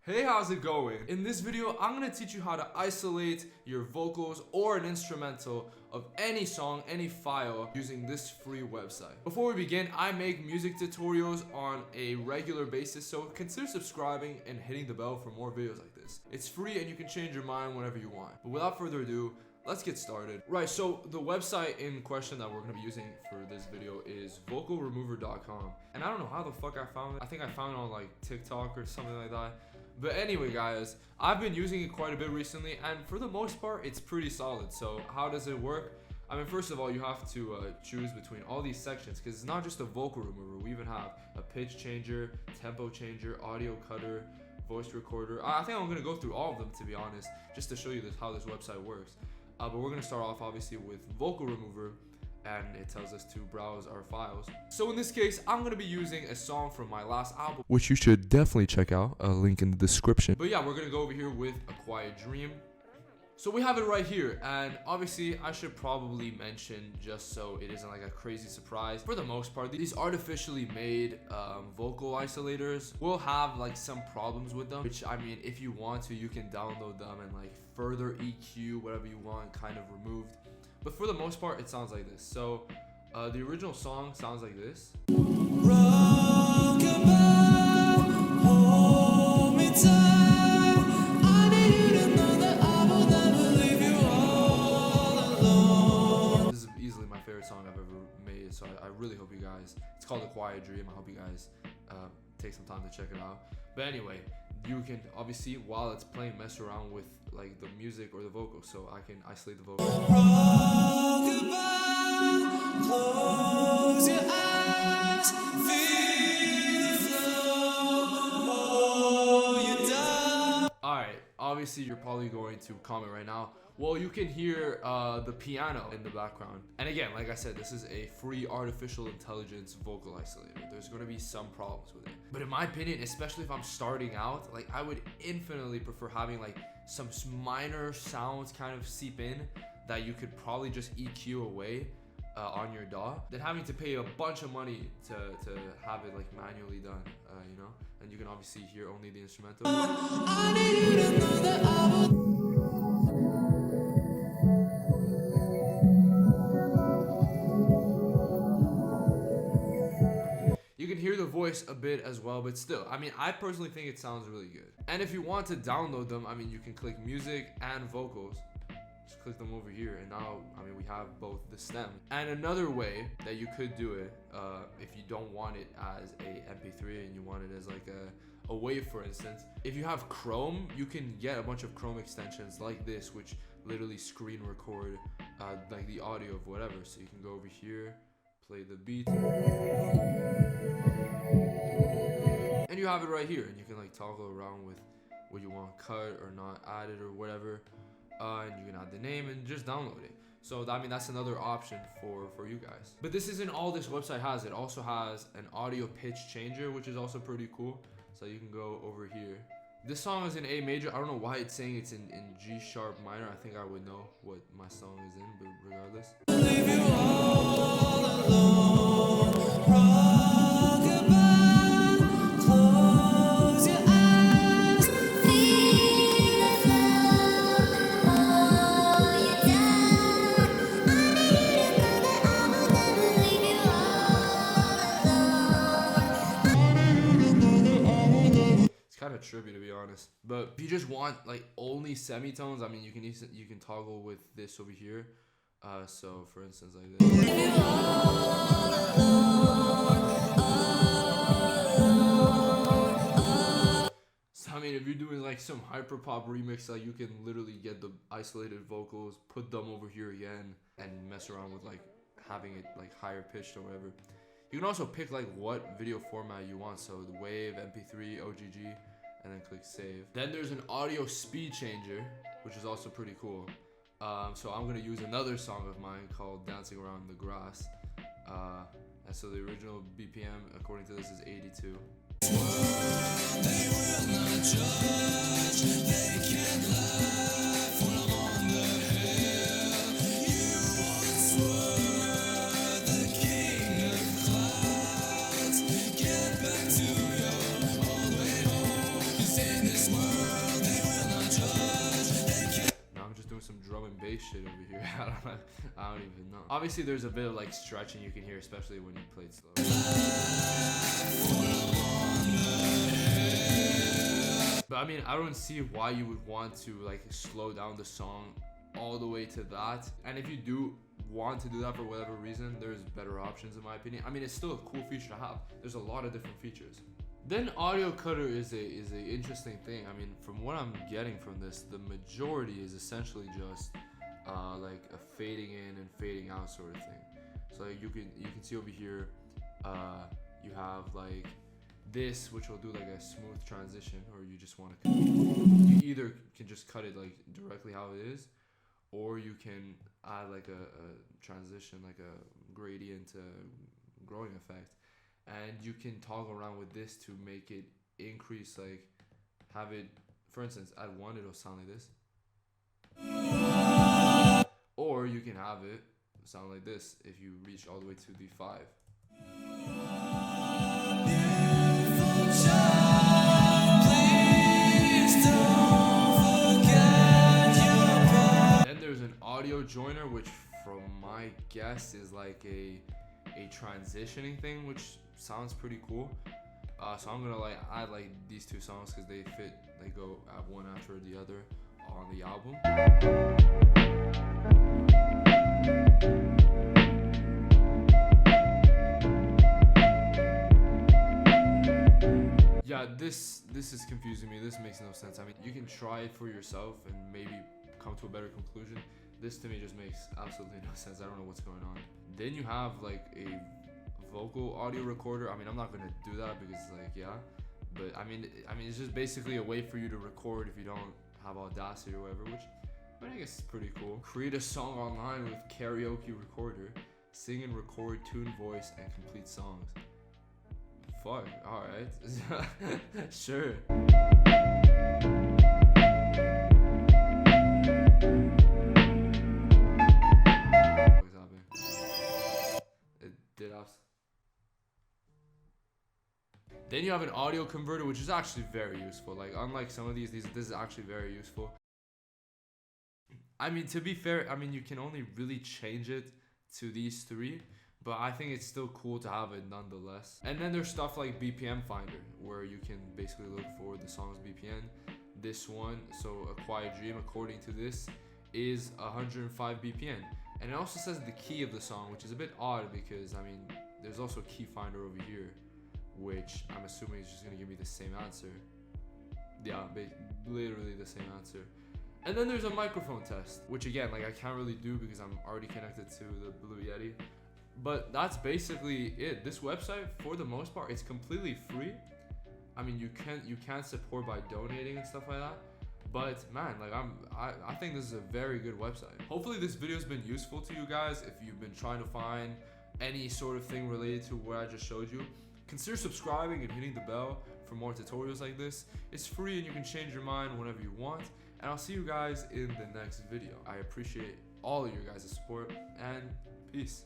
Hey, how's it going? In this video, I'm gonna teach you how to isolate your vocals or an instrumental of any song, any file using this free website. Before we begin, I make music tutorials on a regular basis, so consider subscribing and hitting the bell for more videos like this. It's free and you can change your mind whenever you want. But without further ado, let's get started. Right, so the website in question that we're gonna be using for this video is vocalremover.com. And I don't know how the fuck I found it. I think I found it on like TikTok or something like that. But anyway, guys, I've been using it quite a bit recently, and for the most part, it's pretty solid. So how does it work? I mean, first of all, you have to choose between all these sections, because it's not just a vocal remover. We even have a pitch changer, tempo changer, audio cutter, voice recorder. I think I'm going to go through all of them, to be honest, just to show you how this website works. But we're going to start off, obviously, with vocal remover. And it tells us to browse our files. So in this case, I'm gonna be using a song from my last album, which you should definitely check out, a link in the description. But yeah, we're gonna go over here with A Quiet Dream. So we have it right here, and obviously I should probably mention, just so it isn't like a crazy surprise, for the most part, these artificially made vocal isolators will have like some problems with them, which I mean, if you want to, you can download them and like further EQ, whatever you want, kind of removed. But for the most part, it sounds like this. So the original song sounds like this. This is easily my favorite song I've ever made, so I really hope you guys, it's called A Quiet Dream. I hope you guys take some time to check it out. But anyway, you can obviously, while it's playing, mess around with like the music or the vocals. So I can isolate the vocals. Close your eyes, feel the flow, you're done. Alright, obviously you're probably going to comment right now, well, you can hear the piano in the background. And again, like I said, this is a free artificial intelligence vocal isolator. There's going to be some problems with it. But in my opinion, especially if I'm starting out, like I would infinitely prefer having like some minor sounds kind of seep in that you could probably just EQ away on your DAW than having to pay a bunch of money to have it like manually done, you know? And you can obviously hear only the instrumental. I need you to know that I will. You can hear the voice a bit as well, but still, I mean, I personally think it sounds really good. And if you want to download them, I mean, you can click music and vocals. Just click them over here, and now, I mean, we have both the stem. And another way that you could do it, if you don't want it as a MP3 and you want it as like a wave, for instance, if you have Chrome, you can get a bunch of Chrome extensions like this, which literally screen record like the audio of whatever. So you can go over here, play the beat, and you have it right here, and you can like toggle around with what you want cut or not added or whatever, and you can add the name and just download it. So I mean, that's another option for you guys. But this isn't all this website has. It also has an audio pitch changer, which is also pretty cool. So you can go over here. This song is in A major. I don't know why it's saying it's in G sharp minor. I think I would know what my song is in, but regardless. Leave you all alone. Rock-a-bye. Close your eyes. Feel the flow. Oh, you're down. I need you to know that I will never leave you all alone. It's kind of trippy, to be honest, but if you just want like only semitones, I mean, you can toggle with this over here. So for instance, like this. So I mean, if you're doing like some hyperpop remix, like you can literally get the isolated vocals, put them over here again, and mess around with like having it like higher pitched or whatever. You can also pick like what video format you want, so the WAV, MP3, OGG, and then click save. Then there's an audio speed changer, which is also pretty cool. So I'm gonna use another song of mine called Dancing Around the Grass. And so the original BPM, according to this, is 82. They will not judge, they can't laugh when I'm on the hill. You once were the king of clouds. Get back to your old way home, 'cause in this world and bass shit over here. I don't even know. Obviously there's a bit of like stretching you can hear, especially when you play it slow. But I mean, I don't see why you would want to like slow down the song all the way to that. And if you do want to do that for whatever reason, there's better options in my opinion. I mean, it's still a cool feature to have. There's a lot of different features. Then audio cutter is a interesting thing. I mean, from what I'm getting from this, the majority is essentially just like a fading in and fading out sort of thing. So like you can see over here, you have like this, which will do like a smooth transition, or you just want to, you either can just cut it like directly how it is, or you can add like a transition, like a gradient growing effect, and you can toggle around with this to make it increase, like have it, for instance, at 1 it'll sound like this, or you can have it sound like this if you reach all the way to the 5. Then there's an audio joiner, which from my guess is like a transitioning thing, which sounds pretty cool. So I'm gonna like add like these two songs because they fit, they go at one after the other on the album. Yeah, this is confusing me. This makes no sense. I mean, you can try it for yourself and maybe come to a better conclusion. This to me just makes absolutely no sense. I don't know what's going on. Then you have like a vocal audio recorder. I mean, I'm not gonna do that because like, yeah, but I mean it's just basically a way for you to record if you don't have Audacity or whatever, which I guess is pretty cool. Create a song online with karaoke recorder, sing and record tune, voice, and complete songs. Fuck, alright. Sure. It did us. Then you have an audio converter, which is actually very useful. Like, unlike some of these this is actually very useful. I mean, to be fair, I mean, you can only really change it to these three, but I think it's still cool to have it nonetheless. And then there's stuff like BPM Finder, where you can basically look for the song's BPM. This one, so A Quiet Dream, according to this, is 105 BPM. And it also says the key of the song, which is a bit odd because, I mean, there's also Key Finder over here, which I'm assuming is just gonna give me the same answer. Yeah, literally the same answer. And then there's a microphone test, which again, like I can't really do because I'm already connected to the Blue Yeti. But that's basically it. This website, for the most part, it's completely free. I mean, you can support by donating and stuff like that. But man, like I think this is a very good website. Hopefully this video's been useful to you guys. If you've been trying to find any sort of thing related to what I just showed you, consider subscribing and hitting the bell for more tutorials like this. It's free and you can change your mind whenever you want. And I'll see you guys in the next video. I appreciate all of your guys' support, and peace.